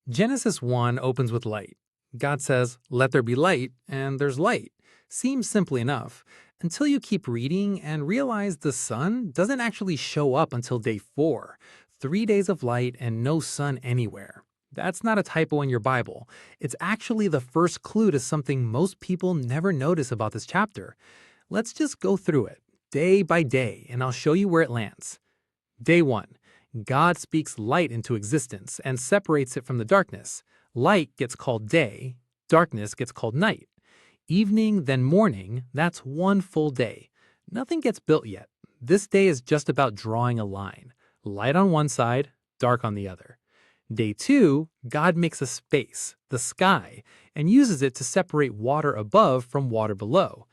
Genesis 1 opens with light. God says, "Let there be light," and there's light. Seems simple enough, until you keep reading and realize the sun doesn't actually show up until day 4. 3 days of light and no sun anywhere. That's not a typo in your Bible. It's actually the first clue to something most people never notice about this chapter. Let's just go through it, day by day, and I'll show you where it lands. Day 1. God speaks light into existence and separates it from the darkness. Light gets called day, darkness gets called night. Evening, then morning, that's one full day. Nothing gets built yet. This day is just about drawing a line. Light on one side, dark on the other. Day 2, God makes a space, the sky, and uses it to separate water above from water below.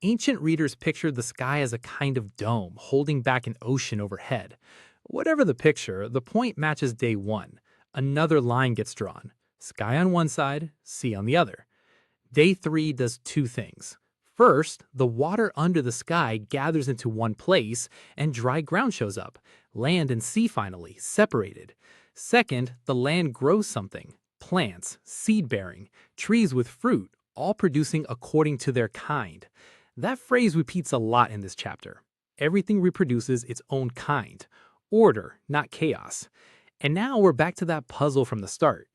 Ancient readers pictured the sky as a kind of dome holding back an ocean overhead. Whatever the picture, the point matches day 1. Another line gets drawn. Sky on one side, sea on the other. Day 3 does two things. First, the water under the sky gathers into one place and dry ground shows up. Land and sea finally, separated. Second, the land grows something. Plants, seed-bearing, trees with fruit, all producing according to their kind. That phrase repeats a lot in this chapter. Everything reproduces its own kind. Order, not chaos. And now we're back to that puzzle from the start.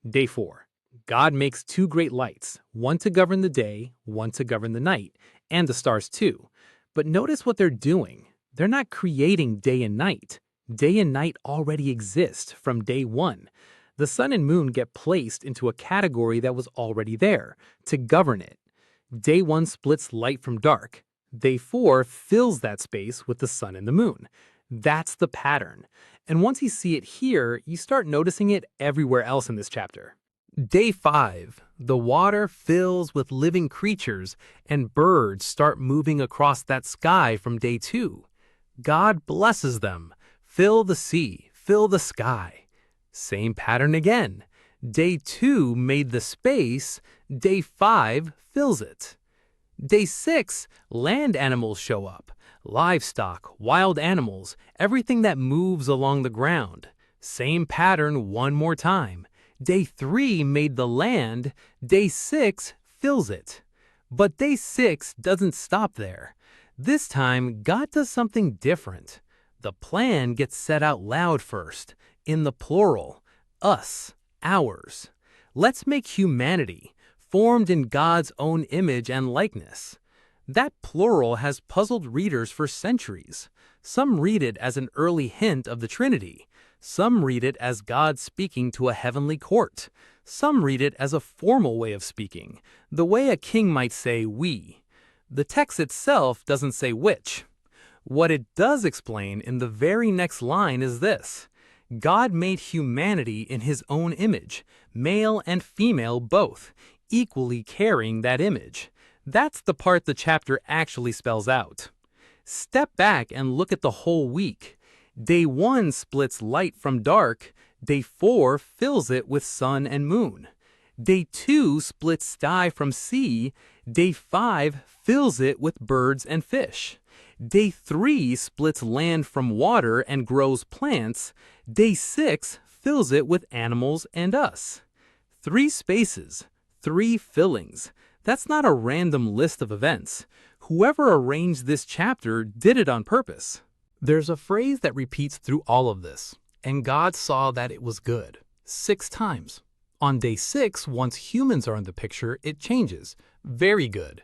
Day 4. God makes two great lights, one to govern the day, one to govern the night, and the stars too. But notice what they're doing. They're not creating day and night. Day and night already exist from day 1. The sun and moon get placed into a category that was already there, to govern it. Day 1 splits light from dark. Day 4 fills that space with the sun and the moon. That's the pattern. And once you see it here, you start noticing it everywhere else in this chapter. Day 5, the water fills with living creatures and birds start moving across that sky from day 2. God blesses them. Fill the sea, fill the sky. Same pattern again. Day 2 made the space. Day 5 fills it. Day 6, land animals show up. Livestock, wild animals, everything that moves along the ground. Same pattern one more time. Day 3 made the land. Day 6 fills it. But day 6 doesn't stop there. This time, God does something different. The plan gets said out loud first, in the plural. Us, ours. Let's make humanity, formed in God's own image and likeness. That plural has puzzled readers for centuries. Some read it as an early hint of the Trinity. Some read it as God speaking to a heavenly court. Some read it as a formal way of speaking, the way a king might say we. The text itself doesn't say which. What it does explain in the very next line is this: God made humanity in his own image, male and female both, equally carrying that image. That's the part the chapter actually spells out. Step back and look at the whole week. Day 1 splits light from dark. Day 4 fills it with sun and moon. Day 2 splits sky from sea. Day 5 fills it with birds and fish. Day 3 splits land from water and grows plants. Day 6 fills it with animals and us. 3 spaces, 3 fillings. That's not a random list of events. Whoever arranged this chapter did it on purpose. There's a phrase that repeats through all of this. And God saw that it was good. 6 times. On day 6, once humans are in the picture, it changes. Very good.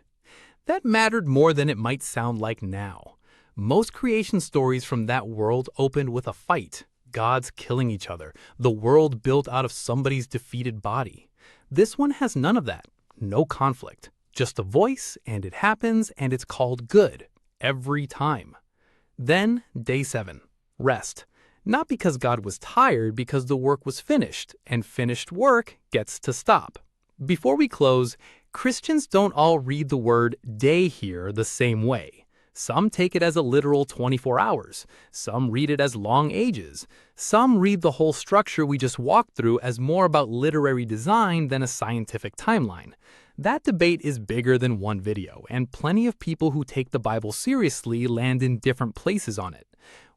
That mattered more than it might sound like now. Most creation stories from that world opened with a fight. Gods killing each other. The world built out of somebody's defeated body. This one has none of that. No conflict. Just a voice, and it happens, and it's called good. Every time. Then, day 7. Rest. Not because God was tired, because the work was finished, and finished work gets to stop. Before we close, Christians don't all read the word day here the same way. Some take it as a literal 24 hours. Some read it as long ages. Some read the whole structure we just walked through as more about literary design than a scientific timeline. That debate is bigger than one video, and plenty of people who take the Bible seriously land in different places on it.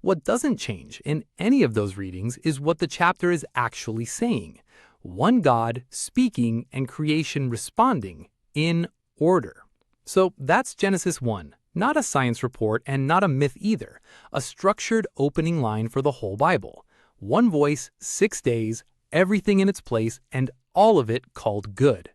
What doesn't change in any of those readings is what the chapter is actually saying. One God speaking and creation responding in order. So that's Genesis 1. Not a science report and not a myth either. A structured opening line for the whole Bible. One voice, 6 days, everything in its place, and all of it called good.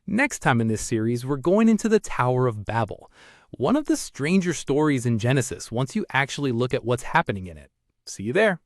Next time in this series, we're going into the Tower of Babel, one of the stranger stories in Genesis once you actually look at what's happening in it. See you there.